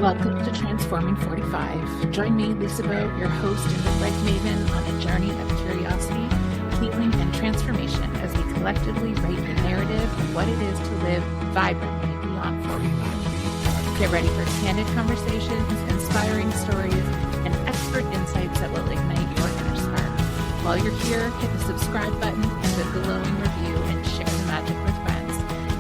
Welcome to Transforming 45. Join me, Lisa Boat, your host and midlife maven, on a journey of curiosity, healing, and transformation as we collectively write the narrative of what it is to live vibrantly beyond 45. Get ready for candid conversations, inspiring stories, and expert insights that will ignite your inner spark. While you're here, hit the subscribe button and the glowing review and share the magic with friends.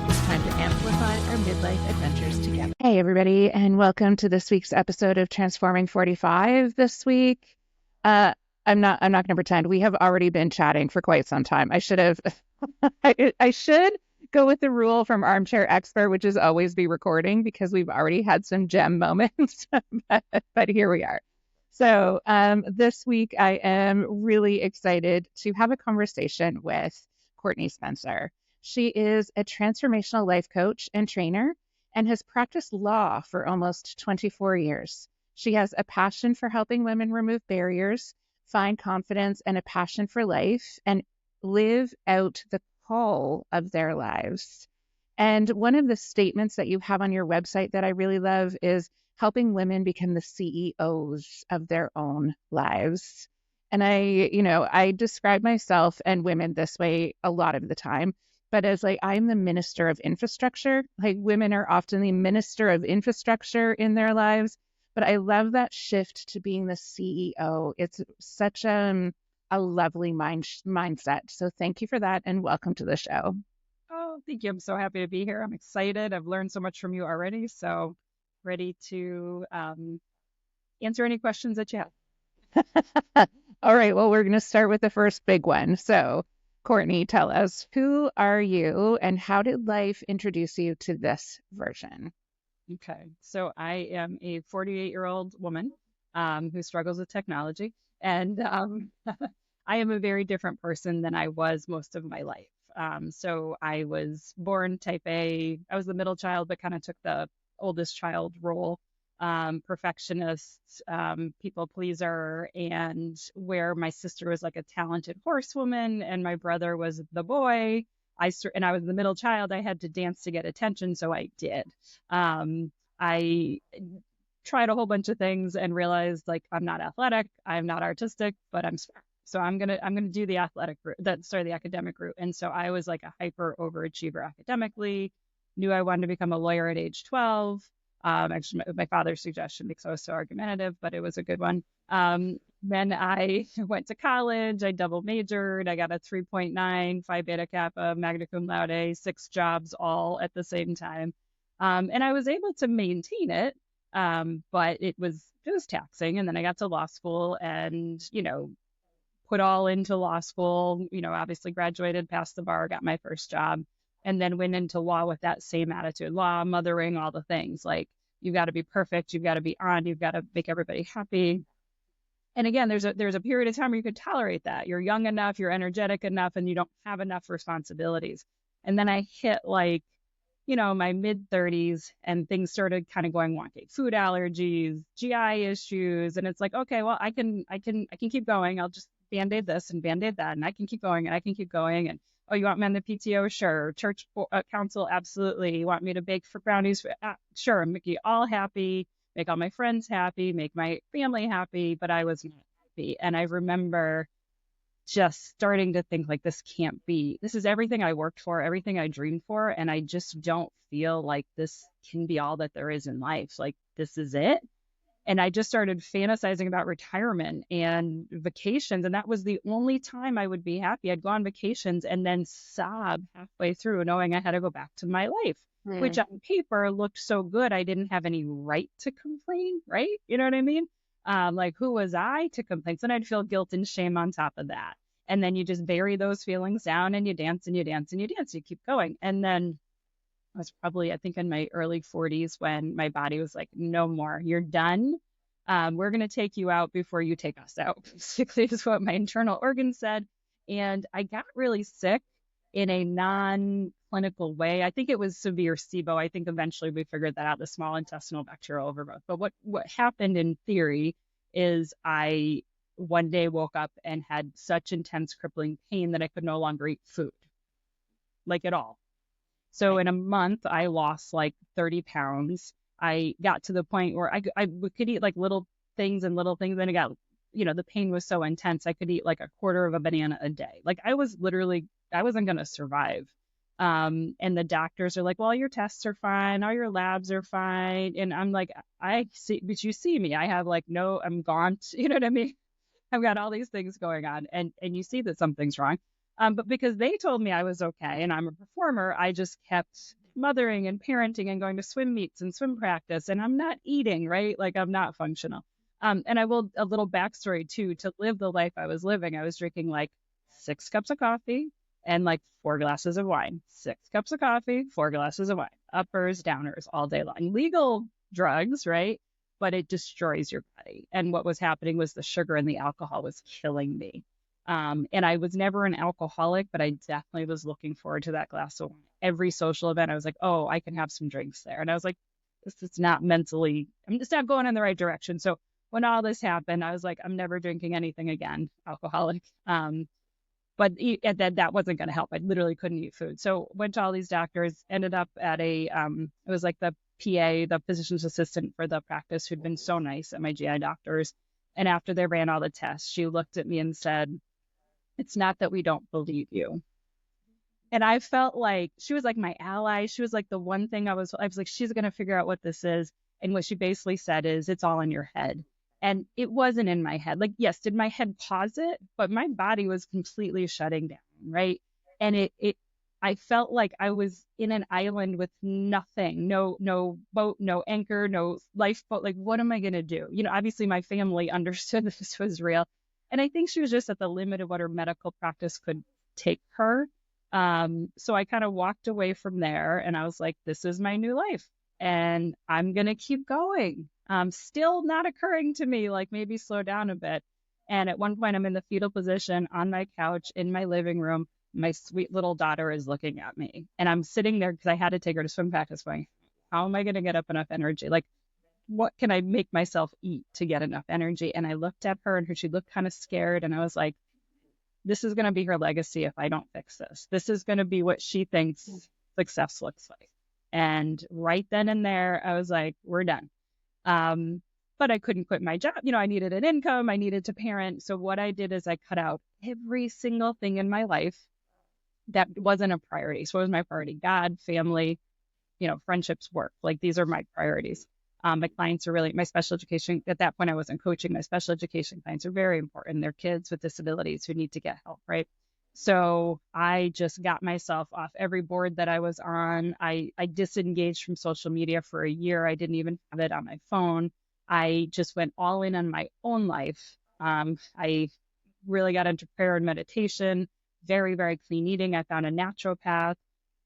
It's time to amplify our midlife adventures together. Hey, everybody, and welcome to this week's episode of Transforming 45. This week, I'm not going to pretend. We have already been chatting for quite some time. I should have. I should go with the rule from Armchair Expert, which is always be recording, because we've already had some gem moments. but here we are. So this week, I am really excited to have a conversation with Courtney Spencer. She is a transformational life coach and trainer and has practiced law for almost 24 years. She has a passion for helping women remove barriers, find confidence, and a passion for life, and live out the call of their lives. And one of the statements that you have on your website that I really love is helping women become the CEOs of their own lives. And I describe myself and women this way a lot of the time, but as I'm the minister of infrastructure. Women are often the minister of infrastructure in their lives, but I love that shift to being the CEO. It's such a lovely mindset. So thank you for that, and welcome to the show. Oh, thank you. I'm so happy to be here. I'm excited. I've learned so much from you already. So ready to answer any questions that you have. All right. Well, we're going to start with the first big one. So, Courtney, tell us, who are you and how did life introduce you to this version? Okay. So I am a 48-year-old woman who struggles with technology. And I am a very different person than I was most of my life. So I was born type A. I was the middle child, but kind of took the oldest child role. Perfectionist, people pleaser, and where my sister was like a talented horsewoman and my brother was the boy, and I was the middle child, I had to dance to get attention, so I did. I tried a whole bunch of things and realized I'm not athletic, I'm not artistic, but I'm smart. So I'm gonna do the athletic route, the academic route. And so I was like a hyper overachiever academically, knew I wanted to become a lawyer at age 12. Actually, my father's suggestion because I was so argumentative, but it was a good one. Then I went to college. I double majored. I got a 3.9, Phi Beta Kappa, magna cum laude, 6 jobs all at the same time. And I was able to maintain it, but it was taxing. And then I got to law school and, put all into law school, obviously graduated, passed the bar, got my first job. And then went into law with that same attitude, law, mothering, all the things. You've got to be perfect, you've got to be on, you've got to make everybody happy. And again, there's a period of time where you could tolerate that. You're young enough, you're energetic enough, and you don't have enough responsibilities. And then I hit my mid 30s and things started kind of going wonky. Food allergies, GI issues. And it's okay, well, I can keep going. I'll just Band-Aid this and Band-Aid that. And I can keep going and I can keep going. And oh, you want me on the PTO? Sure. Church council? Absolutely. You want me to bake for brownies? Sure. Make you all happy, make all my friends happy, make my family happy, but I was not happy. And I remember just starting to think this can't be. This is everything I worked for, everything I dreamed for, and I just don't feel like this can be all that there is in life. This is it. And I just started fantasizing about retirement and vacations. And that was the only time I would be happy. I'd go on vacations and then sob halfway through knowing I had to go back to my life, which on paper looked so good. I didn't have any right to complain, right? You know what I mean? Who was I to complain? So then I'd feel guilt and shame on top of that. And then you just bury those feelings down and you dance and you dance and you dance. You keep going. And then I was probably, I think, in my early 40s when my body was like, no more, you're done. We're going to take you out before you take us out, basically, is what my internal organs said. And I got really sick in a non-clinical way. I think it was severe SIBO. I think eventually we figured that out, the small intestinal bacterial overgrowth. But what happened in theory is I one day woke up and had such intense crippling pain that I could no longer eat food, at all. So Right. in a month, I lost like 30 pounds. I got to the point where I could eat like little things. Then it got, the pain was so intense. I could eat like a quarter of a banana a day. Like I wasn't going to survive. And the doctors are like, well, your tests are fine. All your labs are fine. And I'm like, I see, but you see me, I have like, no, I'm gaunt. You know what I mean? I've got all these things going on, and you see that something's wrong. But because they told me I was okay and I'm a performer, I just kept mothering and parenting and going to swim meets and swim practice, and I'm not eating, right? Like I'm not functional. And I will a little backstory too. To live the life I was living, I was drinking like 6 cups of coffee and like 4 glasses of wine. 6 cups of coffee, 4 glasses of wine, uppers, downers all day long. Legal drugs, right? But it destroys your body. And what was happening was the sugar and the alcohol was killing me. And I was never an alcoholic, but I definitely was looking forward to that glass of wine. Every social event, I was like, oh, I can have some drinks there. And I was like, this is not mentally, I'm just not going in the right direction. So when all this happened, I was like, I'm never drinking anything again, alcoholic. But that wasn't going to help. I literally couldn't eat food. So went to all these doctors, ended up at it was like the PA, the physician's assistant for the practice, who'd been so nice at my GI doctors. And after they ran all the tests, she looked at me and said, it's not that we don't believe you. And I felt like she was like my ally. She was like the one thing I was like, she's going to figure out what this is. And what she basically said is, it's all in your head. And it wasn't in my head. Like, yes, did my head pause it? But my body was completely shutting down, right? And I felt like I was in an island with nothing, no boat, no anchor, no lifeboat. Like, what am I going to do? Obviously my family understood this was real. And I think she was just at the limit of what her medical practice could take her. So I kind of walked away from there and I was like, this is my new life and I'm going to keep going. Still not occurring to me, like maybe slow down a bit. And at one point, I'm in the fetal position on my couch in my living room. My sweet little daughter is looking at me and I'm sitting there because I had to take her to swim practice going, how am I going to get up enough energy? Like, what can I make myself eat to get enough energy? And I looked at her and she looked kind of scared. And I was like, this is going to be her legacy if I don't fix this. This is going to be what she thinks success looks like. And right then and there, I was like, we're done. But I couldn't quit my job. I needed an income. I needed to parent. So what I did is I cut out every single thing in my life that wasn't a priority. So what was my priority? God, family, friendships, work. Like these are my priorities. My clients are really my special education. At that point, I wasn't coaching. My special education clients are very important. They're kids with disabilities who need to get help, right? So I just got myself off every board that I was on. I disengaged from social media for a year. I didn't even have it on my phone. I just went all in on my own life. I really got into prayer and meditation, very, very clean eating. I found a naturopath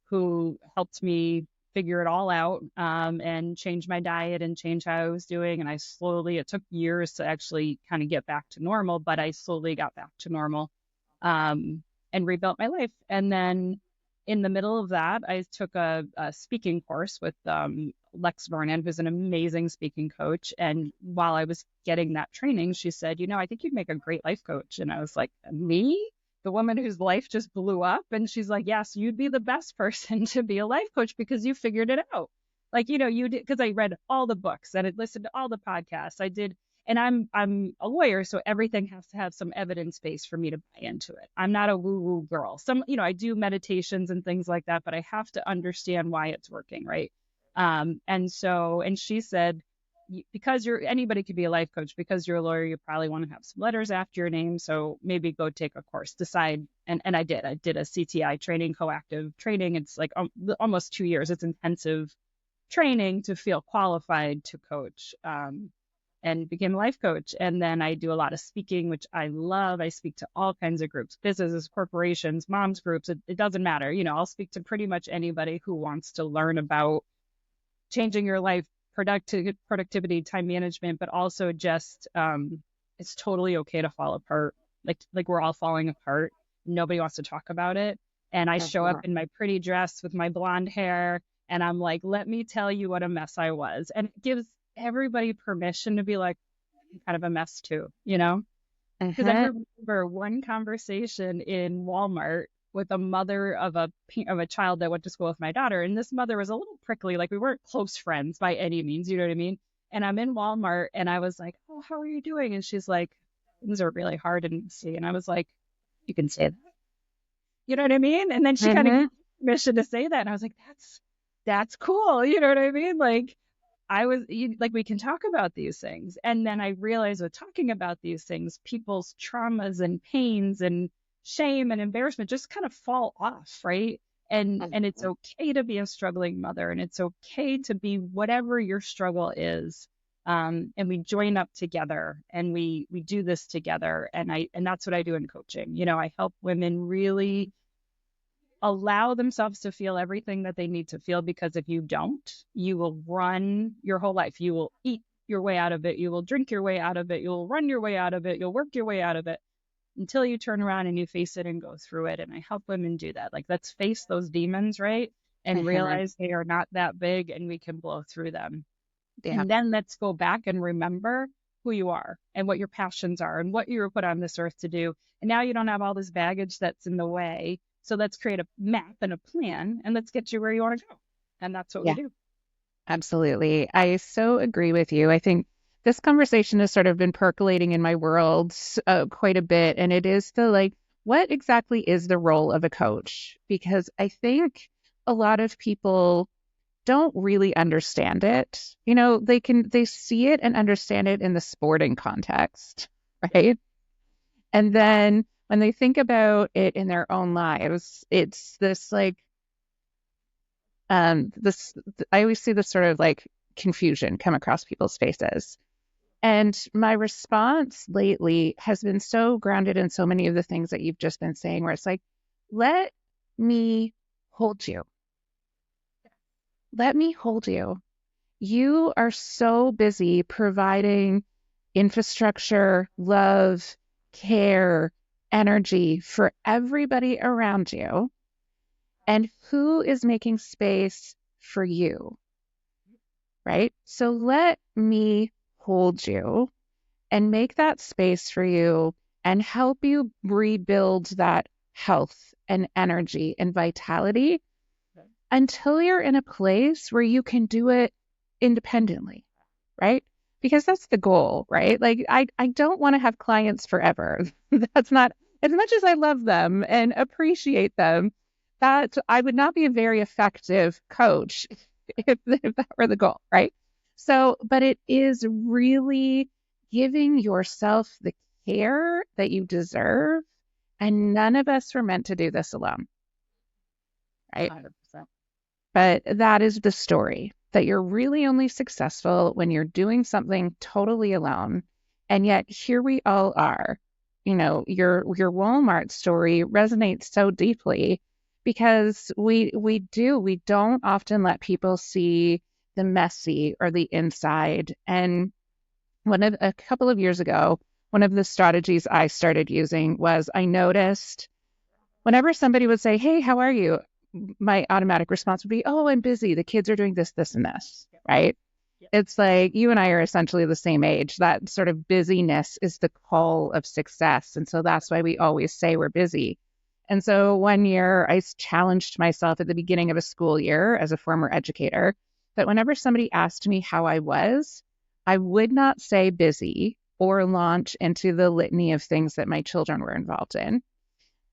who helped me figure it all out and change my diet and change how I was doing. And it took years to actually kind of get back to normal, but I slowly got back to normal and rebuilt my life. And then in the middle of that, I took a speaking course with Lex Vernon, who's an amazing speaking coach. And while I was getting that training, she said, I think you'd make a great life coach. And I was like, me? The woman whose life just blew up? And she's like, yes, you'd be the best person to be a life coach because you figured it out. Like, you did, because I read all the books and I listened to all the podcasts. I did. And I'm a lawyer, so everything has to have some evidence base for me to buy into it. I'm not a woo-woo girl. I do meditations and things like that, but I have to understand why it's working, right? And she said, because anybody could be a life coach, because you're a lawyer, you probably want to have some letters after your name. So maybe go take a course, decide. And I did a CTI training, coactive training. It's like almost 2 years. It's intensive training to feel qualified to coach. And became a life coach. And then I do a lot of speaking, which I love. I speak to all kinds of groups, businesses, corporations, moms groups. It doesn't matter. I'll speak to pretty much anybody who wants to learn about changing your life, productivity, time management, but also just it's totally okay to fall apart. Like we're all falling apart. Nobody wants to talk about it. And I show up in my pretty dress with my blonde hair and I'm like, let me tell you what a mess I was. And it gives everybody permission to be like, I'm kind of a mess too, Because I remember one conversation in Walmart with a mother of a child that went to school with my daughter, and this mother was a little prickly. Like we weren't close friends by any means, you know what I mean? And I'm in Walmart, and I was like, "Oh, how are you doing?" And she's like, "Things are really hard and messy." And I was like, "You can say that." You know what I mean? And then she kind of gave Mm-hmm. me permission to say that. And I was like, that's cool. You know what I mean? Like like we can talk about these things. And then I realized with talking about these things, people's traumas and pains and shame and embarrassment just kind of fall off, right? And it's okay to be a struggling mother, and it's okay to be whatever your struggle is. And we join up together, and we do this together. And that's what I do in coaching. I help women really allow themselves to feel everything that they need to feel, because if you don't, you will run your whole life. You will eat your way out of it. You will drink your way out of it. You'll run your way out of it. You'll work your way out of it until you turn around and you face it and go through it. And I help women do that. Like, let's face those demons, right? And Mm-hmm. realize they are not that big and we can blow through them. Yeah. And then let's go back and remember who you are and what your passions are and what you were put on this earth to do. And now you don't have all this baggage that's in the way. So let's create a map and a plan, and let's get you where you want to go. And that's what we Yeah. do. Absolutely. I so agree with you. I think this conversation has sort of been percolating in my world quite a bit. And it is the like, what exactly is the role of a coach? Because I think a lot of people don't really understand it. They see it and understand it in the sporting context, right? And then when they think about it in their own lives, it's this like, this I always see this sort of like confusion come across people's faces. And my response lately has been so grounded in so many of the things that you've just been saying, where it's like, let me hold you. Let me hold you. You are so busy providing infrastructure, love, care, energy for everybody around you. And who is making space for you? Right? So let me hold you and make that space for you and help you rebuild that health and energy and vitality until you're in a place where you can do it independently, right? Because that's the goal, right? Like I don't want to have clients forever. That's not, as much as I love them and appreciate them, that I would not be a very effective coach if that were the goal, right? So, but it is really giving yourself the care that you deserve. And none of us were meant to do this alone, right? 100%. But that is the story, that you're really only successful when you're doing something totally alone. And yet here we all are. Your Walmart story resonates so deeply because we don't often let people see the messy or the inside. And a couple of years ago, one of the strategies I started using was I noticed whenever somebody would say, "Hey, how are you?" my automatic response would be, "Oh, I'm busy. The kids are doing this, this, and this," right? Yep. It's like you and I are essentially the same age. That sort of busyness is the call of success. And so that's why we always say we're busy. And so one year I challenged myself at the beginning of a school year as a former educator that whenever somebody asked me how I would not say busy or launch into the litany of things that my children were involved in.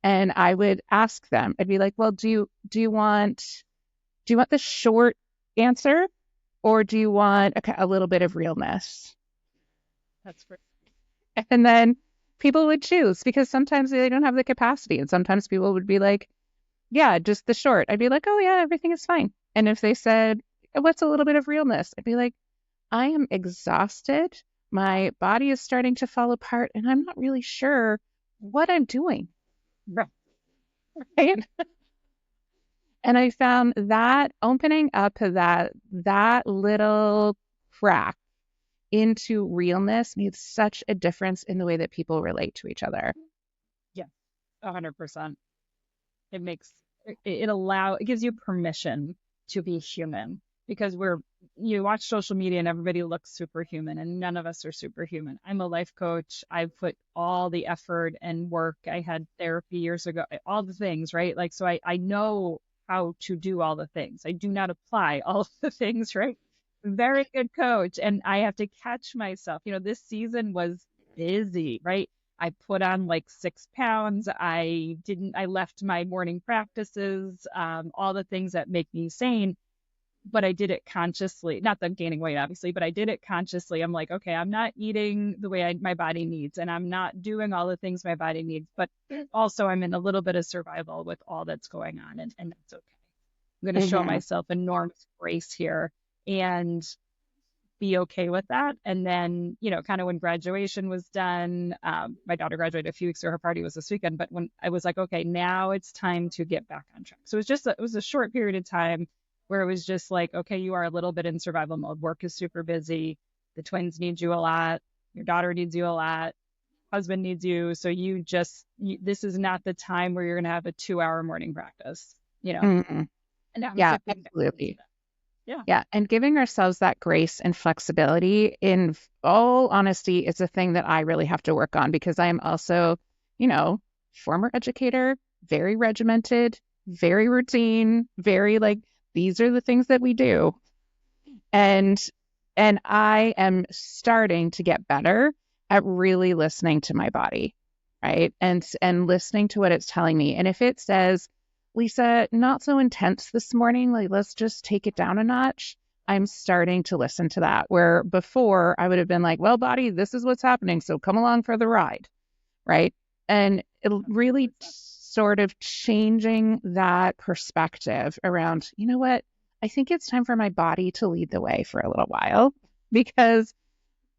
And I would ask them, I'd be like, well, do you want the short answer, or do you want a little bit of realness? That's great. And then people would choose because sometimes they don't have the capacity. And sometimes people would be like, yeah, just the short. I'd be like, oh, yeah, everything is fine. And if they said, what's a little bit of realness? I'd be like, I am exhausted. My body is starting to fall apart, and I'm not really sure what I'm doing. Right. Right? And I found that opening up to that little crack into realness made such a difference in the way that people relate to each other. Yeah, 100%. It makes it gives you permission to be human, because you watch social media and everybody looks superhuman, and none of us are superhuman. I'm a life coach. I put all the effort and work. I had therapy years ago, all the things, right? Like, so I know how to do all the things. I do not apply all of the things, right? Very good coach. And I have to catch myself. This season was busy, right? I put on like 6 pounds. I left my morning practices, all the things that make me sane, but I did it consciously. Not that I'm gaining weight, obviously, but I did it consciously. I'm like, okay, I'm not eating the way my body needs, and I'm not doing all the things my body needs, but also I'm in a little bit of survival with all that's going on, and that's okay. I'm going to show Hmm. myself enormous grace here and be okay with that. And then, kind of when graduation was done, my daughter graduated a few weeks ago. Her party was this weekend. But when I was like, okay, now it's time to get back on track. So it was a short period of time where it was just like, okay, you are a little bit in survival mode. Work is super busy. The twins need you a lot. Your daughter needs you a lot. Husband needs you. So this is not the time where you're going to have a 2-hour morning practice, Hmm. and now I'm Yeah, shifting back into absolutely. that. Yeah. Yeah, and giving ourselves that grace and flexibility, in all honesty, is a thing that I really have to work on, because I am also, you know, former educator, very regimented, very routine, very like, these are the things that we do. And I am starting to get better at really listening to my body, right? And listening to what it's telling me. And if it says, Lisa, not so intense this morning, like let's just take it down a notch, I'm starting to listen to that. Where before I would have been like, well, body, this is what's happening, so come along for the ride, right? And it really 100%. sort of changing that perspective around, you know what? I think it's time for my body to lead the way for a little while, because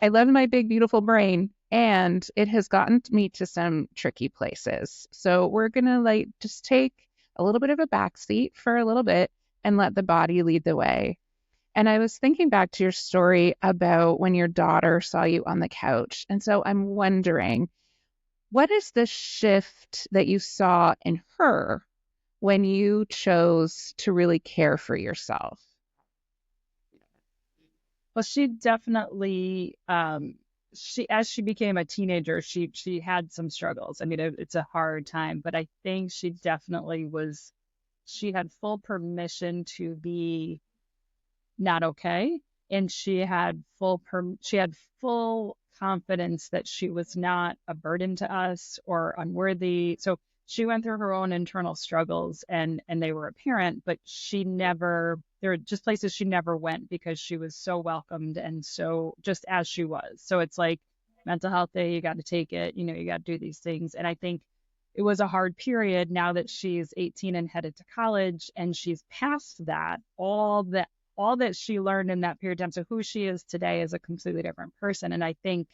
I love my big, beautiful brain, and it has gotten me to some tricky places. So we're going to like just take a little bit of a backseat for a little bit and let the body lead the way. And I was thinking back to your story about when your daughter saw you on the couch. And so I'm wondering, what is the shift that you saw in her when you chose to really care for yourself? Well, she definitely, as she became a teenager, she had some struggles. I mean, it's a hard time, but I think she definitely she had full permission to be not okay, and she had full confidence that she was not a burden to us or unworthy. So she went through her own internal struggles, and they were apparent, but there were just places she never went because she was so welcomed and so just as she was. So it's like mental health day, you got to take it, you got to do these things. And I think it was a hard period. Now that she's 18 and headed to college and she's past that, all that she learned in that period of time. So who she is today is a completely different person. And I think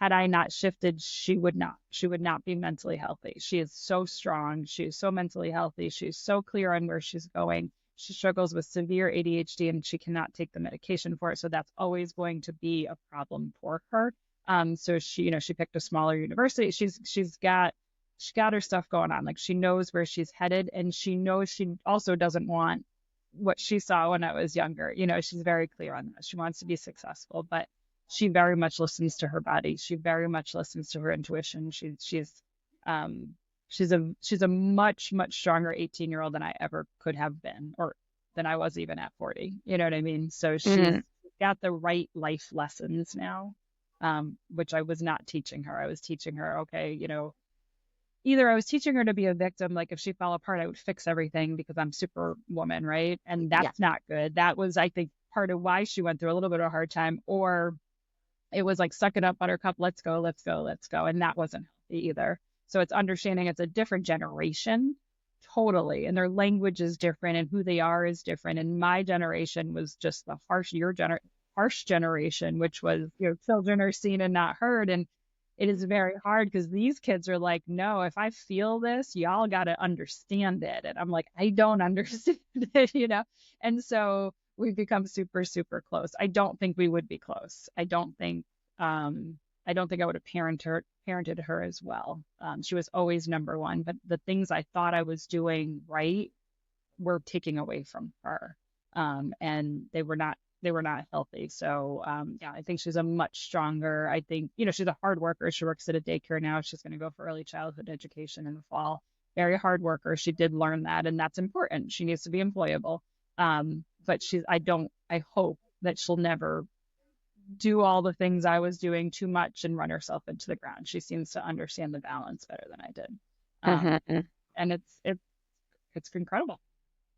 had I not shifted, she would not. She would not be mentally healthy. She is so strong. She is so mentally healthy. She's so clear on where she's going. She struggles with severe ADHD and she cannot take the medication for it. So that's always going to be a problem for her. So she picked a smaller university. She got her stuff going on. Like she knows where she's headed, and she knows she also doesn't want what she saw when I was younger. She's very clear on that. She wants to be successful, but she very much listens to her body. She very much listens to her intuition. Um, she's a much, much stronger 18-year-old than I ever could have been, or than I was even at 40. You know what I mean? So she's Mhm. got the right life lessons now, which I was not teaching her. I was teaching her, okay, either I was teaching her to be a victim, like if she fell apart, I would fix everything because I'm superwoman, right? And Yeah. that's not good. That was, I think, part of why she went through a little bit of a hard time. Or it was like, suck it up, buttercup, let's go, let's go, let's go. And that wasn't healthy either. So it's understanding it's a different generation, totally. And their language is different and who they are is different. And my generation was just the harsh generation, which was, children are seen and not heard. And it is very hard because these kids are like, no, if I feel this, y'all got to understand it. And I'm like, I don't understand it. And so we've become super, super close. I don't think we would be close. I don't think I would have parented her as well. She was always number one, but the things I thought I was doing right were taking away from her. And they were not not healthy. So yeah, I think she's a much stronger. I think, she's a hard worker. She works at a daycare now. She's going to go for early childhood education in the fall. Very hard worker. She did learn that, and that's important. She needs to be employable. But I hope that she'll never do all the things I was doing too much and run herself into the ground. She seems to understand the balance better than I did. And it's incredible.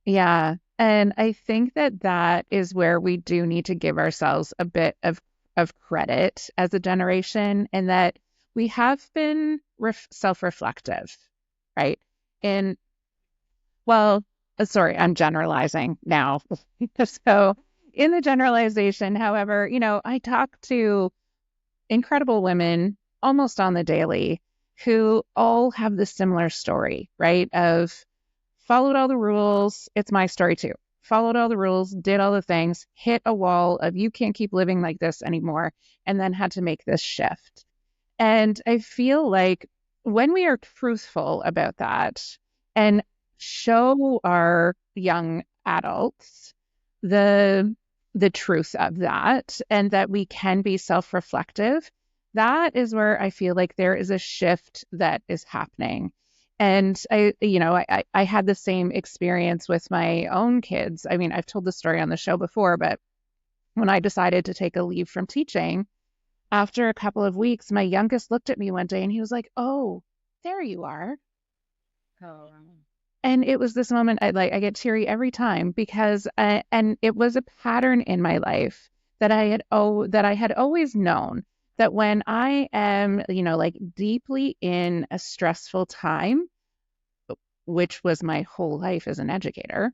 Yeah. And I think that that is where we do need to give ourselves a bit of credit as a generation, and that we have been self-reflective, right? And well, sorry, I'm generalizing now. So in the generalization, however, I talk to incredible women almost on the daily who all have this similar story, right? Of followed all the rules. It's my story too. Followed all the rules, did all the things, hit a wall of you can't keep living like this anymore, and then had to make this shift. And I feel like when we are truthful about that and show our young adults the truth of that, and that we can be self-reflective, that is where I feel like there is a shift that is happening. And I had the same experience with my own kids. I mean, I've told the story on the show before, but when I decided to take a leave from teaching, after a couple of weeks, my youngest looked at me one day and he was like, "Oh, there you are." Oh, And it was this moment I get teary every time because and it was a pattern in my life that I had always known that when I am, like deeply in a stressful time, which was my whole life as an educator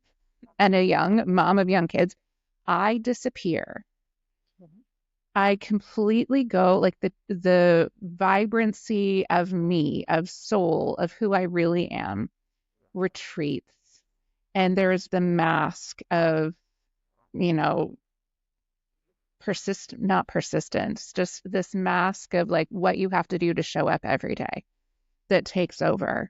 and a young mom of young kids, I disappear. I completely go, like the vibrancy of me, of soul, of who I really am, retreats. And there's the mask of, not persistence, just this mask of like what you have to do to show up every day that takes over.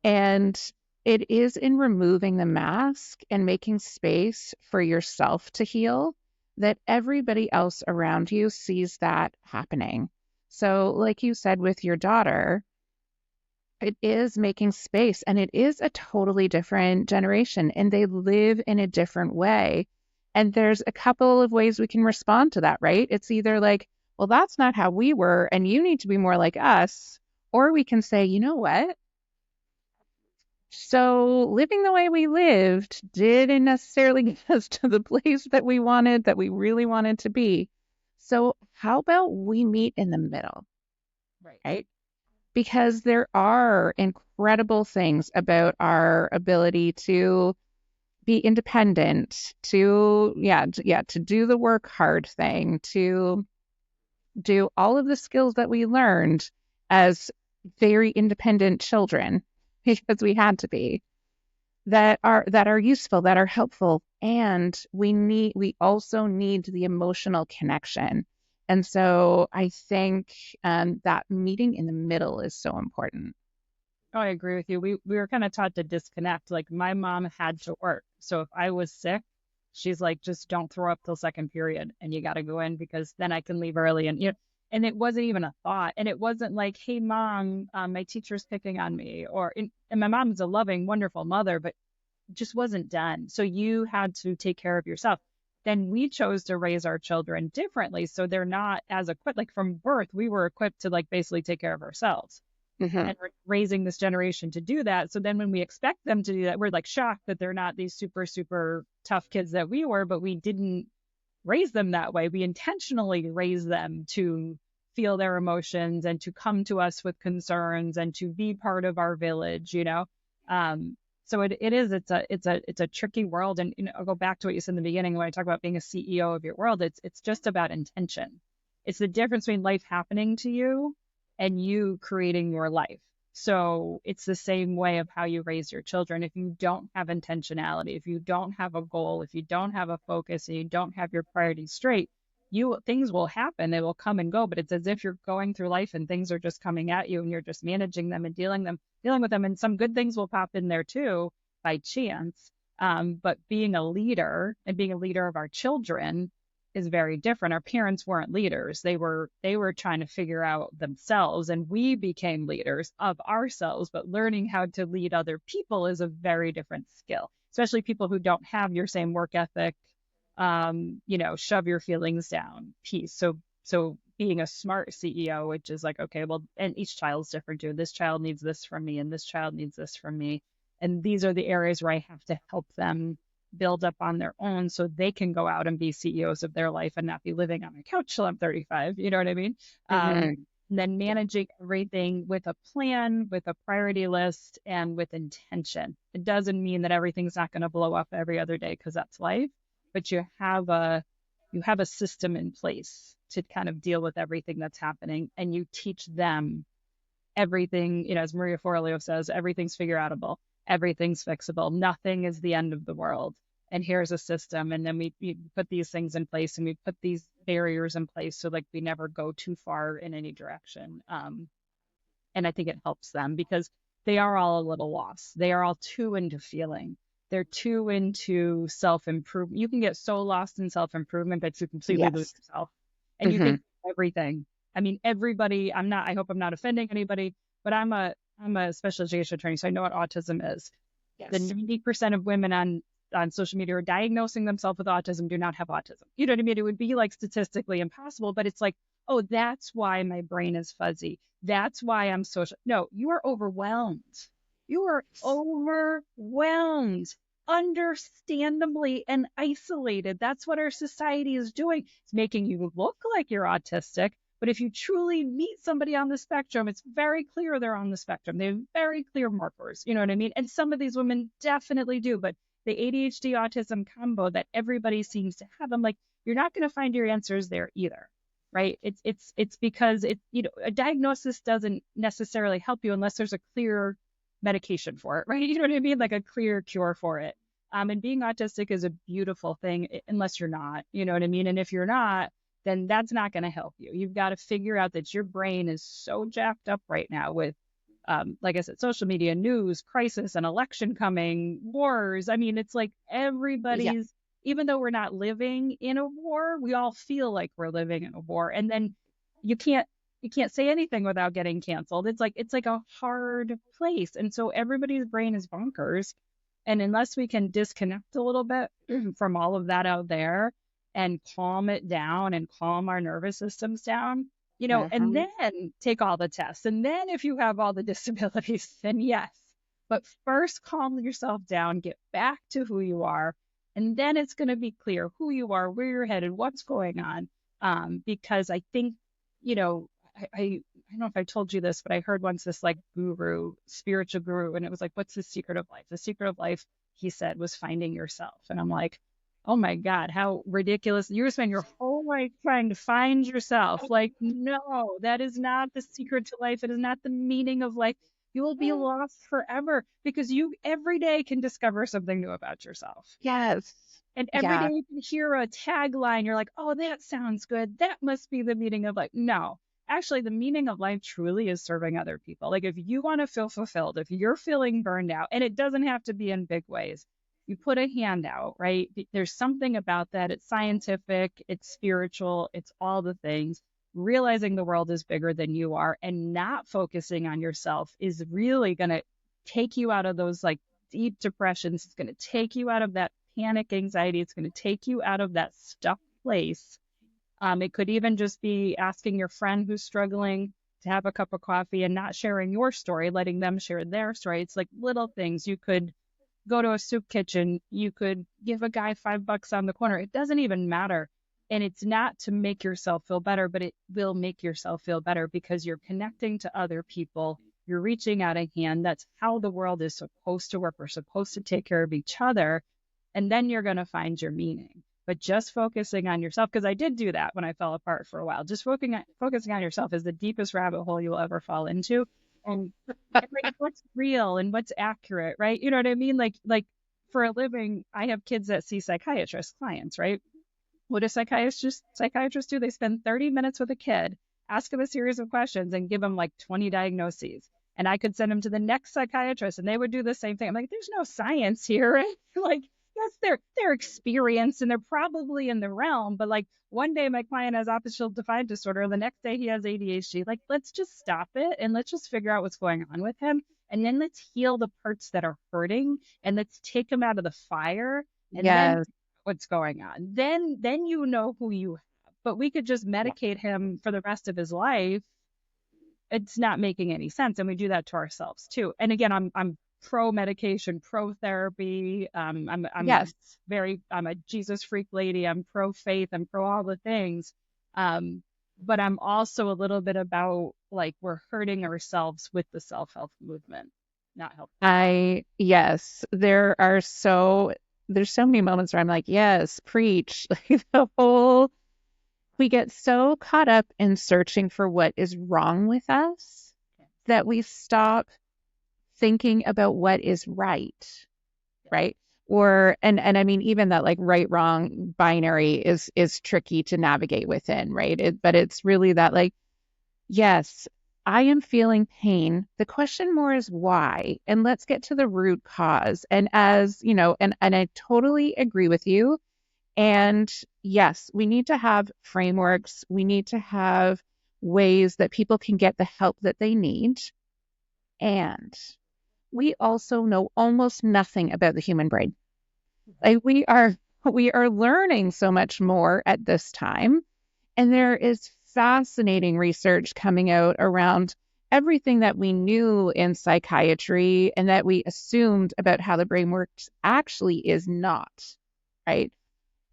And it is in removing the mask and making space for yourself to heal that everybody else around you sees that happening. So, like you said with your daughter, it is making space, and it is a totally different generation, and they live in a different way. And there's a couple of ways we can respond to that, right? It's either like, well, that's not how we were, and you need to be more like us. Or we can say, you know what? So living the way we lived didn't necessarily get us to the place that we wanted, that we really wanted to be. So how about we meet in the middle, right? Because there are incredible things about our ability to be independent, to do the work hard thing, to do all of the skills that we learned as very independent children, because we had to be, that are useful, that are helpful, and we also need the emotional connection. And so I think that meeting in the middle is so important. Oh, I agree with you. We were kind of taught to disconnect. Like my mom had to work. So if I was sick, she's like, just don't throw up till second period and you got to go in because then I can leave early. And it wasn't even a thought. And it wasn't like, hey, mom, my teacher's picking on me. And my mom's a loving, wonderful mother, but just wasn't done. So you had to take care of yourself. Then we chose to raise our children differently. So they're not as equipped. Like from birth, we were equipped to like basically take care of ourselves. And we're raising this generation to do that. So then when we expect them to do that, we're like shocked that they're not these super, super tough kids that we were, but we didn't raise them that way. We intentionally raised them to feel their emotions and to come to us with concerns and to be part of our village, So it's a tricky world. And I'll go back to what you said in the beginning when I talk about being a CEO of your world. It's just about intention. It's the difference between life happening to you and you creating your life. So it's the same way of how you raise your children. If you don't have intentionality, if you don't have a goal, if you don't have a focus, and you don't have your priorities straight, things will happen. They will come and go, but it's as if you're going through life and things are just coming at you and you're just managing them and dealing with them. And some good things will pop in there too by chance. But being a leader and being a leader of our children is very different. Our parents weren't leaders. They were trying to figure out themselves, and we became leaders of ourselves. But learning how to lead other people is a very different skill, especially people who don't have your same work ethic, shove your feelings down piece. So being a smart CEO, which is like, okay, well, and each child's different too. This child needs this from me, and this child needs this from me. And these are the areas where I have to help them build up on their own so they can go out and be CEOs of their life and not be living on my couch till I'm 35. You know what I mean? And then managing everything with a plan, with a priority list, and with intention. It doesn't mean that everything's not going to blow up every other day because that's life, but you have a system in place to kind of deal with everything that's happening, and you teach them everything, as Maria Forleo says, everything's figure outable, everything's fixable, nothing is the end of the world. And here's a system. And then we put these things in place, and we put these barriers in place so like we never go too far in any direction. And I think it helps them because they are all a little lost. They are all too into feeling. They're too into self-improvement. You can get so lost in self-improvement that you completely lose yourself. And you think everything. I mean, everybody, I hope I'm not offending anybody, but I'm a special education attorney, so I know what autism is. Yes. The 90% of women on social media are diagnosing themselves with autism do not have autism. You know what I mean? It would be like statistically impossible, but it's like, oh, that's why my brain is fuzzy. That's why I'm social. No, you are overwhelmed. You are overwhelmed, understandably, and isolated. That's what our society is doing. It's making you look like you're autistic. But if you truly meet somebody on the spectrum, it's very clear they're on the spectrum. They have very clear markers. You know what I mean? And some of these women definitely do. But the ADHD autism combo that everybody seems to have, I'm like, you're not going to find your answers there either. Right? It's because a diagnosis doesn't necessarily help you unless there's a clear medication for it, right? You know what I mean? Like a clear cure for it. And being autistic is a beautiful thing unless you're not, you know what I mean? And if you're not, then that's not going to help you. You've got to figure out that your brain is so jacked up right now with, like I said, social media, news, crisis, an election coming, wars. I mean, it's like everybody's, even though we're not living in a war, we all feel like we're living in a war. And then you can't say anything without getting canceled. It's like a hard place. And so everybody's brain is bonkers. And unless we can disconnect a little bit from all of that out there and calm it down and calm our nervous systems down, and then take all the tests. And then if you have all the disabilities, then yes. But first, calm yourself down, get back to who you are. And then it's going to be clear who you are, where you're headed, what's going on. Because I think, I don't know if I told you this, but I heard once this like spiritual guru, and it was like, what's the secret of life? The secret of life, he said, was finding yourself. And I'm like, oh my God, how ridiculous. You're spending your whole life trying to find yourself. Like, no, that is not the secret to life. It is not the meaning of life. You will be lost forever because you every day can discover something new about yourself. Yes. And every day you can hear a tagline. You're like, oh, that sounds good. That must be the meaning of life. No, actually, the meaning of life truly is serving other people. Like if you want to feel fulfilled, if you're feeling burned out, and it doesn't have to be in big ways, you put a hand out, right? There's something about that. It's scientific, it's spiritual, it's all the things. Realizing the world is bigger than you are and not focusing on yourself is really going to take you out of those like deep depressions. It's going to take you out of that panic anxiety. It's going to take you out of that stuck place. It could even just be asking your friend who's struggling to have a cup of coffee and not sharing your story, letting them share their story. It's like little things. You could go to a soup kitchen. You could give a guy $5 on the corner. It doesn't even matter. And it's not to make yourself feel better, but it will make yourself feel better because you're connecting to other people. You're reaching out a hand. That's how the world is supposed to work. We're supposed to take care of each other. And then you're going to find your meaning. But just focusing on yourself, because I did do that when I fell apart for a while. Just focusing on yourself is the deepest rabbit hole you'll ever fall into. And like, what's real and what's accurate, right? You know what I mean? Like for a living, I have kids that see psychiatrist clients, right? What do psychiatrists do? They spend 30 minutes with a kid, ask them a series of questions, and give them like 20 diagnoses. And I could send them to the next psychiatrist and they would do the same thing. I'm like, there's no science here. Like, yes, they're experienced and they're probably in the realm, but like one day my client has oppositional defiant disorder, the next day he has ADHD. Like, let's just stop it and let's just figure out what's going on with him. And then let's heal the parts that are hurting and let's take him out of the fire and then Yes. what's going on. Then you know who you have. But we could just medicate him for the rest of his life. It's not making any sense. And we do that to ourselves too. And again, I'm pro medication, pro therapy. Yes. I'm a Jesus freak lady. I'm pro faith. I'm pro all the things. But I'm also a little bit about like we're hurting ourselves with the self-help movement, not helping. Yes, there's so many moments where I'm like, yes, preach. Like we get so caught up in searching for what is wrong with us that we stop thinking about what is right? And I mean, even that like right, wrong binary is tricky to navigate within, right? But it's really that like, yes, I am feeling pain. The question more is why, and let's get to the root cause. And as you know, and I totally agree with you. And yes, we need to have frameworks. We need to have ways that people can get the help that they need. And we also know almost nothing about the human brain. Like we are learning so much more at this time. And there is fascinating research coming out around everything that we knew in psychiatry and that we assumed about how the brain works actually is not, right?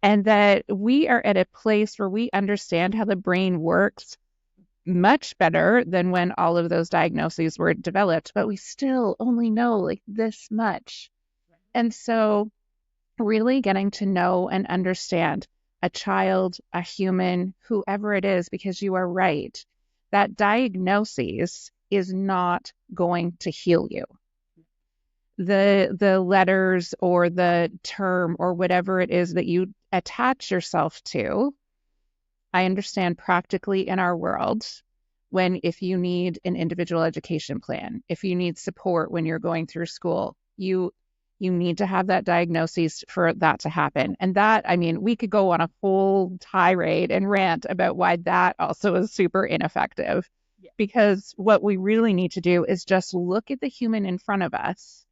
And that we are at a place where we understand how the brain works much better than when all of those diagnoses were developed, but we still only know like this much. And so really getting to know and understand a child, a human, whoever it is, because you are right, that diagnosis is not going to heal you. The letters or the term or whatever it is that you attach yourself to, I understand practically in our world if you need an individual education plan, if you need support when you're going through school, you need to have that diagnosis for that to happen. And that, I mean, we could go on a whole tirade and rant about why that also is super ineffective. Yeah. Because what we really need to do is just look at the human in front of us,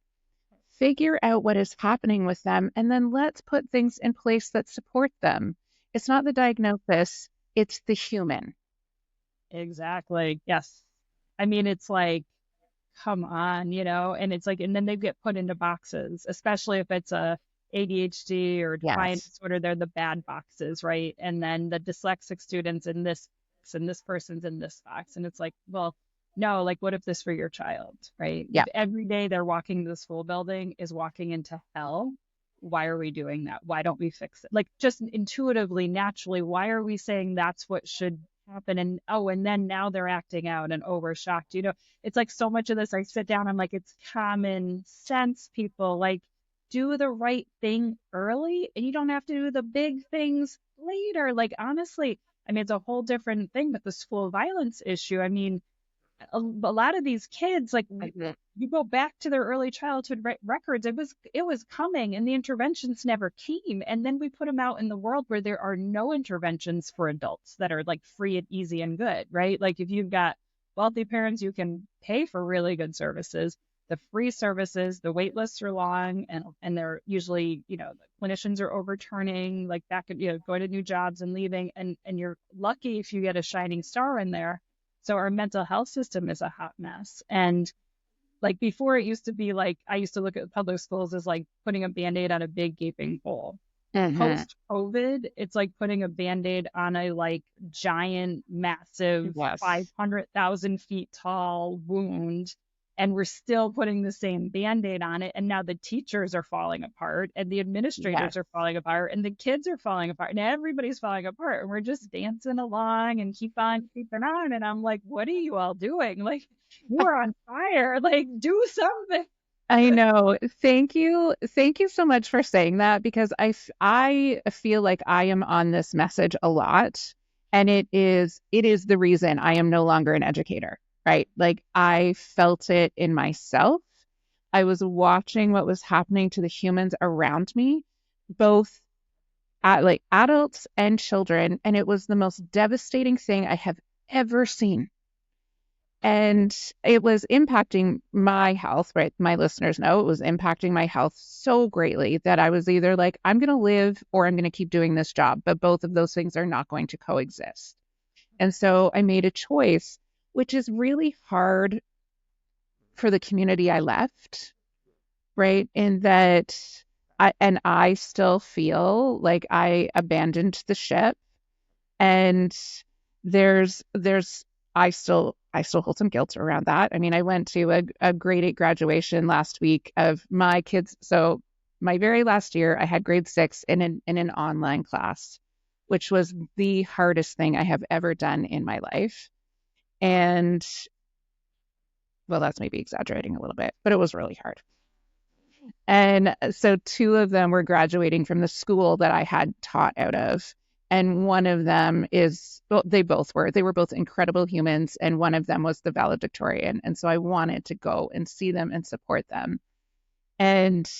figure out what is happening with them, and then let's put things in place that support them. It's not the diagnosis, it's the human. Exactly. Yes. I mean, it's like, come on, and it's like, and then they get put into boxes, especially if it's a ADHD or defiant Yes. disorder, they're the bad boxes, right? And then the dyslexic students in this box, and this person's in this box. And it's like, well, no, like, what if this for your child, right? Yeah. If every day they're walking to the school building is walking into hell, why are we doing that? Why don't we fix it? Like, just intuitively, naturally, why are we saying that's what should happen? And then now they're acting out and we're shocked. It's like so much of this, I sit down, I'm like, it's common sense, people. Like, do the right thing early and you don't have to do the big things later. Like, honestly, I mean, it's a whole different thing, but the school violence issue, I mean, a lot of these kids, like, you go back to their early childhood records, it was coming and the interventions never came. And then we put them out in the world where there are no interventions for adults that are like free and easy and good, right? Like, if you've got wealthy parents, you can pay for really good services. The free services, the wait lists are long, and they're usually, the clinicians are overturning, like, back, going to new jobs and leaving, and you're lucky if you get a shining star in there. So our mental health system is a hot mess. And like, before, it used to be like, I used to look at public schools as like putting a Band-Aid on a big gaping hole. Post COVID, it's like putting a Band-Aid on a like giant, massive, Yes. 500,000 feet tall wound. And we're still putting the same Band-Aid on it. And now the teachers are falling apart and the administrators are falling apart and the kids are falling apart and everybody's falling apart. And we're just dancing along and keep on keeping on. And I'm like, what are you all doing? Like, we're on fire. Like, do something. I know. Thank you. Thank you so much for saying that, because I feel like I am on this message a lot, and it is the reason I am no longer an educator. right? Like I felt it in myself. I was watching what was happening to the humans around me, both like adults and children, and it was the most devastating thing I have ever seen. And it was impacting my health, right? My listeners know it was impacting my health so greatly that I was either like, I'm going to live or I'm going to keep doing this job. But both of those things are not going to coexist. And so I made a choice, which is really hard for the community I left, right? In that I still feel like I abandoned the ship, and there's I still hold some guilt around that. I mean, I went to a grade 8 graduation last week of my kids. So my very last year, I had grade 6 in an online class, which was the hardest thing I have ever done in my life. And well, that's maybe exaggerating a little bit, but it was really hard. And so two of them were graduating from the school that I had taught out of. And one of them is, well, they were both incredible humans. And one of them was the valedictorian. And so I wanted to go and see them and support them. And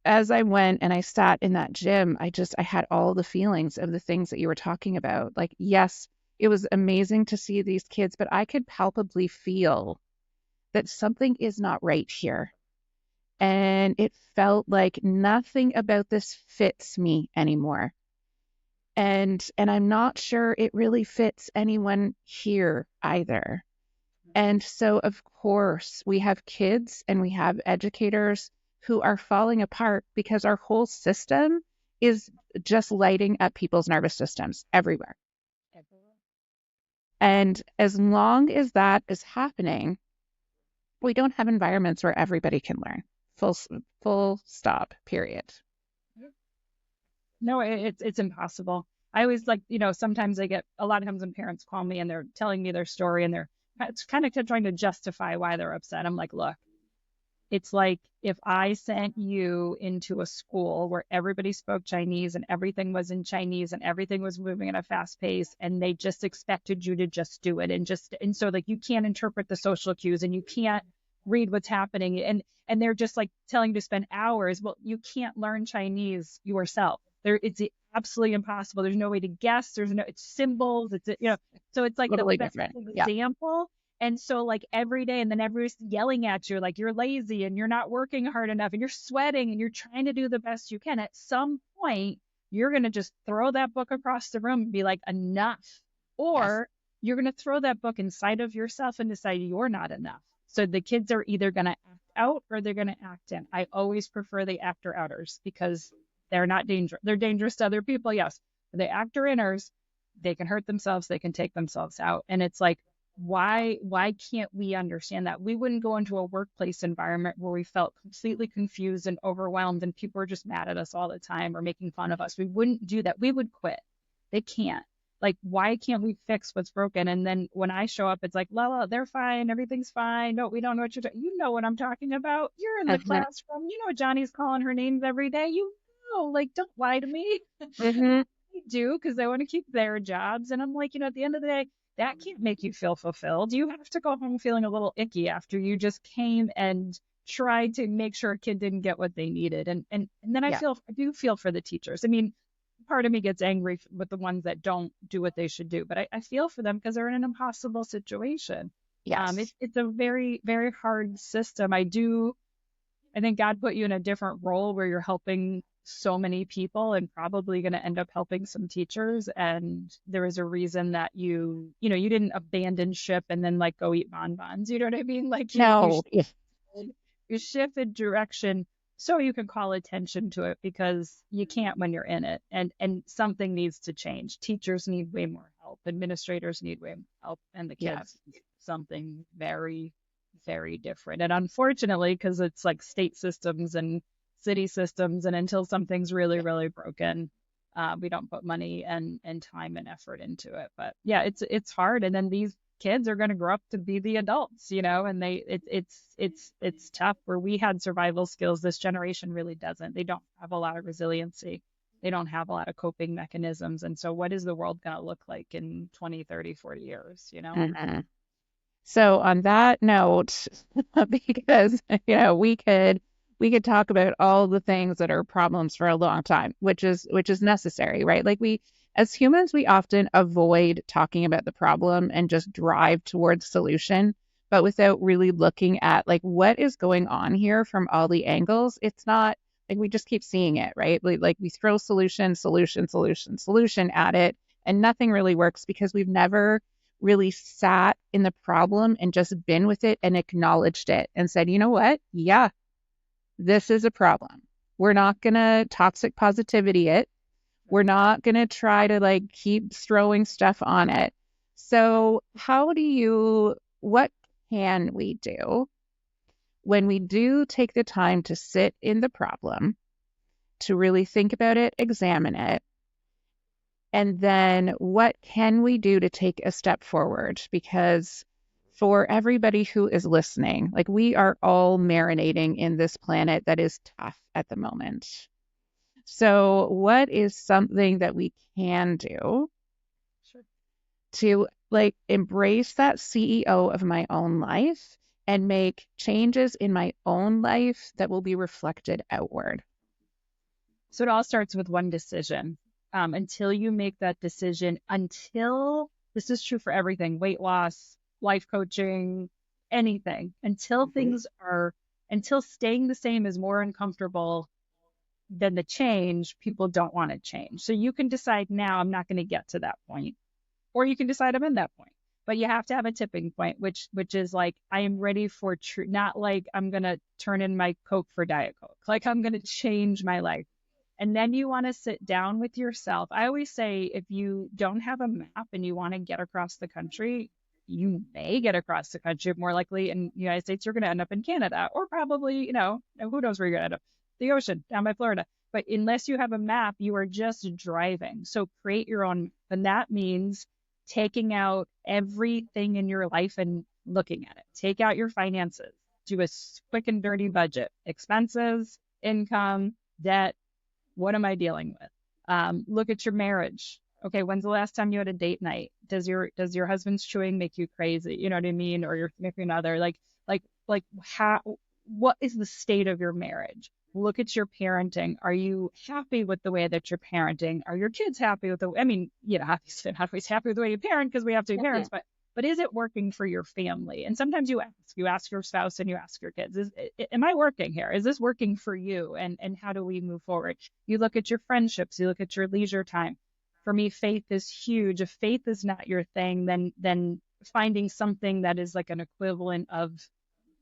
as I went and I sat in that gym, I had all the feelings of the things that you were talking about. Like, yes, it was amazing to see these kids, but I could palpably feel that something is not right here, and it felt like nothing about this fits me anymore. And I'm not sure it really fits anyone here either. And so of course we have kids and we have educators who are falling apart because our whole system is just lighting up people's nervous systems everywhere. And as long as that is happening, we don't have environments where everybody can learn. Full full stop, period. No, it's impossible. I always like, sometimes I get a lot of times when parents call me and they're telling me their story and it's kind of trying to justify why they're upset. I'm like, look, it's like if I sent you into a school where everybody spoke Chinese and everything was in Chinese and everything was moving at a fast pace and they just expected you to just do it and so like you can't interpret the social cues and you can't read what's happening and they're just like telling you to spend hours. Well, you can't learn Chinese yourself. It's absolutely impossible. There's no way to guess. It's symbols. So it's like the Totally best different. Yeah. example. And so like every day, and then everybody's yelling at you, like you're lazy and you're not working hard enough and you're sweating and you're trying to do the best you can. At some point, you're going to just throw that book across the room and be like, enough. Yes. Or you're going to throw that book inside of yourself and decide you're not enough. So the kids are either going to act out or they're going to act in. I always prefer the actor outers because they're not dangerous. They're dangerous to other people, yes. The actor inners, they can hurt themselves, they can take themselves out. And it's like, why can't we understand that? We wouldn't go into a workplace environment where we felt completely confused and overwhelmed and people were just mad at us all the time or making fun of us. We wouldn't do that. We would quit. They can't. Like, why can't we fix what's broken? And then when I show up, it's like, Lala, they're fine. Everything's fine. No, we don't know what you're talking. You know what I'm talking about. You're in the Mm-hmm. classroom. You know Johnny's calling her names every day. You know, like, don't lie to me. Mm-hmm. They do because they want to keep their jobs. And I'm like, at the end of the day, that can't make you feel fulfilled. You have to go home feeling a little icky after you just came and tried to make sure a kid didn't get what they needed. And then I Yeah. do feel for the teachers. I mean, part of me gets angry with the ones that don't do what they should do, but I feel for them because they're in an impossible situation. Yes. It's a very, very hard system. I think God put you in a different role where you're helping so many people and probably going to end up helping some teachers. And there is a reason that you didn't abandon ship and then like go eat bonbons. You know what I mean? Like No. Yeah. you shifted direction so you can call attention to it because you can't when you're in it. And something needs to change. Teachers need way more help. Administrators need way more help. And the Yeah. kids need something very, very different. And unfortunately, because it's like state systems and city systems, and until something's really, really broken, we don't put money and time and effort into it. But yeah, it's hard. And then these kids are going to grow up to be the adults, and it's tough. Where we had survival skills, this generation really doesn't. They don't have a lot of resiliency. They don't have a lot of coping mechanisms. And so what is the world going to look like in 20, 30, 40 years, Mm-hmm. So on that note, because we could talk about all the things that are problems for a long time, which is necessary, right? Like we as humans, we often avoid talking about the problem and just drive towards solution, but without really looking at like what is going on here from all the angles. It's not like we just keep seeing it, right? Like we throw solution, solution, solution, solution at it, and nothing really works because we've never really sat in the problem and just been with it and acknowledged it and said, you know what? Yeah, this is a problem. We're not going to toxic positivity it. We're not going to try to like keep throwing stuff on it. So, what can we do when we do take the time to sit in the problem, to really think about it, examine it, and then what can we do to take a step forward? Because for everybody who is listening, like we are all marinating in this planet that is tough at the moment. So, what is something that we can do Sure. to like embrace that CEO of my own life and make changes in my own life that will be reflected outward? So it all starts with one decision. Until you make that decision, until this is true for everything, weight loss, life coaching, anything, until staying the same is more uncomfortable than the change, people don't want to change. So you can decide now, I'm not going to get to that point, or you can decide I'm in that point. But you have to have a tipping point, which is like I am ready for true, not like I'm going to turn in my Coke for Diet Coke. Like I'm going to change my life. And then you want to sit down with yourself. I always say if you don't have a map and you want to get across the country, you may get across the country. More likely in the United States, you're going to end up in Canada, or probably, who knows where you're going to end up, the ocean down by Florida. But unless you have a map, you are just driving. So create your own. And that means taking out everything in your life and looking at it. Take out your finances. Do a quick and dirty budget. Expenses, income, debt. What am I dealing with? Look at your marriage. Okay, when's the last time you had a date night? Does your husband's chewing make you crazy? You know what I mean? Or your significant other? Like how? What is the state of your marriage? Look at your parenting. Are you happy with the way that you're parenting? Are your kids happy with the? I mean, obviously not always happy with the way you parent because we have to be parents, but is it working for your family? And sometimes you ask your spouse and you ask your kids, am I working here? Is this working for you? And how do we move forward? You look at your friendships, you look at your leisure time. For me, faith is huge. If faith is not your thing, then finding something that is like an equivalent of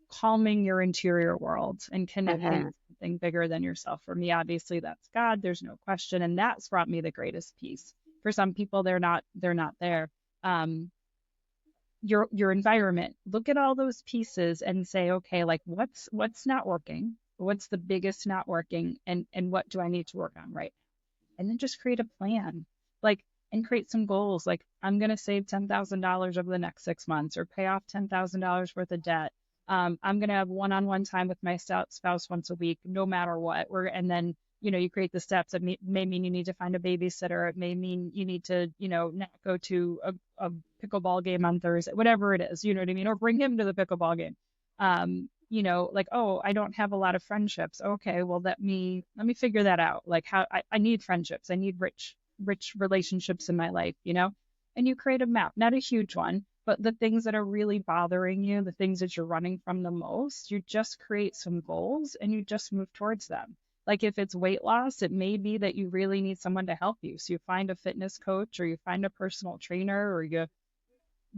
calming your interior world and connecting with something bigger than yourself. For me, obviously that's God. There's no question. And that's brought me the greatest peace. For some people, they're not there. Your environment, look at all those pieces and say, okay, like what's not working, what's the biggest not working, and what do I need to work on right now? And then just create a plan, like, and create some goals, like I'm going to save $10,000 over the next 6 months, or pay off $10,000 worth of debt. I'm going to have one-on-one time with my spouse once a week, no matter what. And then you create the steps. It may mean you need to find a babysitter. It may mean you need to, not go to a pickleball game on Thursday, whatever it is, you know what I mean? Or bring him to the pickleball game. Like, oh, I don't have a lot of friendships. Okay, well, let me figure that out. Like how I need friendships. I need rich relationships in my life, and you create a map, not a huge one, but the things that are really bothering you, the things that you're running from the most, you just create some goals and you just move towards them. Like if it's weight loss, it may be that you really need someone to help you. So you find a fitness coach, or you find a personal trainer, or you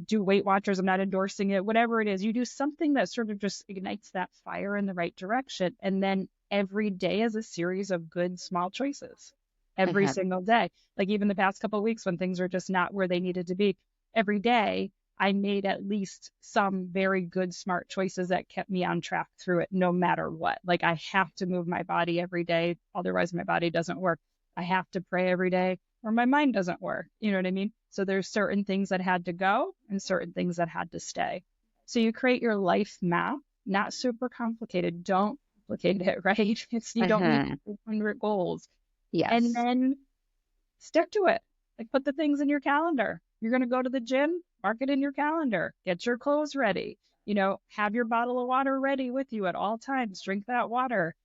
do Weight Watchers. I'm not endorsing it. Whatever it is, you do something that sort of just ignites that fire in the right direction. And then every day is a series of good small choices. Every single day. Like even the past couple of weeks when things are just not where they needed to be, every day I made at least some very good, smart choices that kept me on track through it, no matter what. Like I have to move my body every day, otherwise my body doesn't work. I have to pray every day, or my mind doesn't work. You know what I mean? So there's certain things that had to go and certain things that had to stay. So you create your life map, not super complicated. Don't complicate it, right? You don't need 100 goals. Yes. And then stick to it. Like put the things in your calendar. You're going to go to the gym. mark it in your calendar, get your clothes ready, have your bottle of water ready with you at all times, drink that water.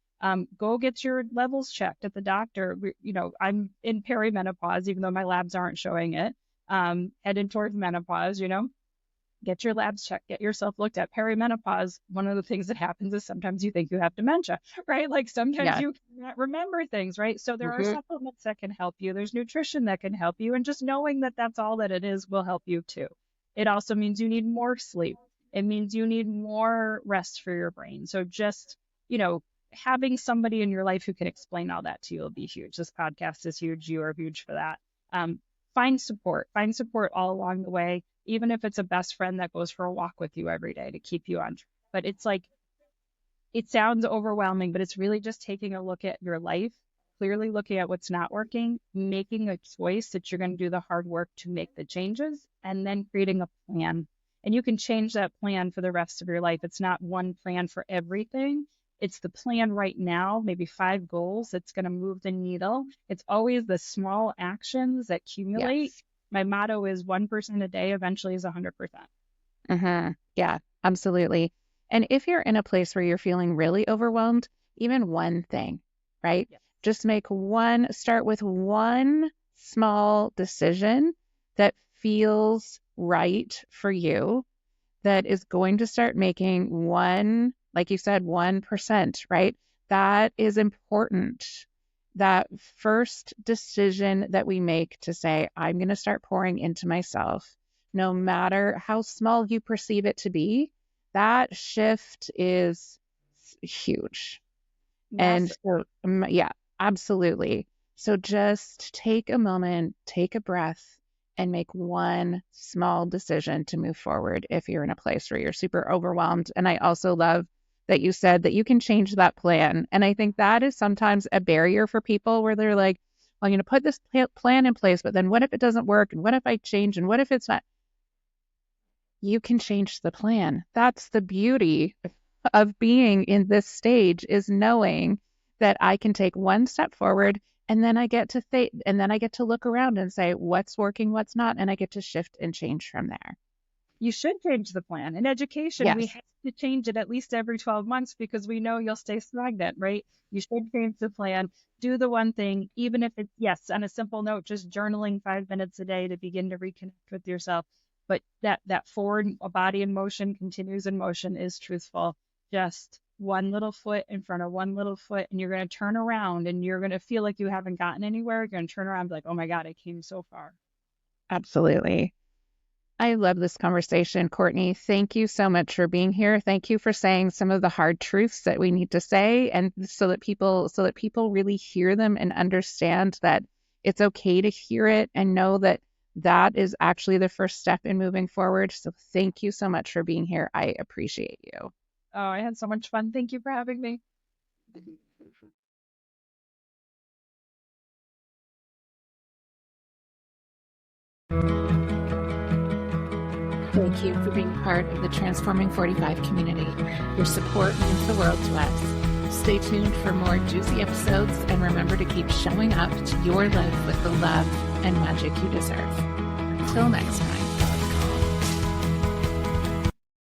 Go get your levels checked at the doctor. I'm in perimenopause, even though my labs aren't showing it. Headed towards menopause, get your labs checked, get yourself looked at. Perimenopause, one of the things that happens is sometimes you think you have dementia, right? Like sometimes Yeah. you can't remember things, right? So there are Mhm. supplements that can help you. There's nutrition that can help you. And just knowing that that's all that it is will help you too. It also means you need more sleep. It means you need more rest for your brain. So just, having somebody in your life who can explain all that to you will be huge. This podcast is huge. You are huge for that. Find support all along the way, even if it's a best friend that goes for a walk with you every day to keep you on track. But it's like, it sounds overwhelming, but it's really just taking a look at your life, clearly looking at what's not working, making a choice that you're going to do the hard work to make the changes, and then creating a plan. And you can change that plan for the rest of your life. It's not one plan for everything. It's the plan right now, maybe 5 goals that's going to move the needle. It's always the small actions that accumulate. Yes. My motto is 1% a day eventually is 100%. Yeah, absolutely. And if you're in a place where you're feeling really overwhelmed, even one thing, right? Yes. Just start with one small decision that feels right for you, that is going to start making like you said, 1%, right? That is important. That first decision that we make to say, I'm going to start pouring into myself, no matter how small you perceive it to be, that shift is huge. Massive. And so, yeah, absolutely. So just take a moment, take a breath, and make one small decision to move forward if you're in a place where you're super overwhelmed. And I also love that you said that you can change that plan. And I think that is sometimes a barrier for people where they're like, well, I'm going to put this plan in place, but then what if it doesn't work? And what if I change? And what if it's not? You can change the plan. That's the beauty of being in this stage, is knowing that I can take one step forward, and then I get to look around and say what's working, what's not, and I get to shift and change from there. You should change the plan. In education, we Yes. have to change it at least every 12 months because we know you'll stay stagnant, right? You should change the plan. Do the one thing, even if it's, yes, on a simple note, just journaling 5 minutes a day to begin to reconnect with yourself. But that forward body in motion continues in motion is truthful. Just one little foot in front of one little foot, and you're going to turn around and you're going to feel like you haven't gotten anywhere. You're going to turn around and be like, oh my God, I came so far. Absolutely. I love this conversation, Courtney. Thank you so much for being here. Thank you for saying some of the hard truths that we need to say, and so that people really hear them and understand that it's okay to hear it and know that that is actually the first step in moving forward. So thank you so much for being here. I appreciate you. Oh, I had so much fun. Thank you for having me. Thank you for being part of the Transforming 45 community. Your support means the world to us. Stay tuned for more juicy episodes, and remember to keep showing up to your life with the love and magic you deserve. Until next time.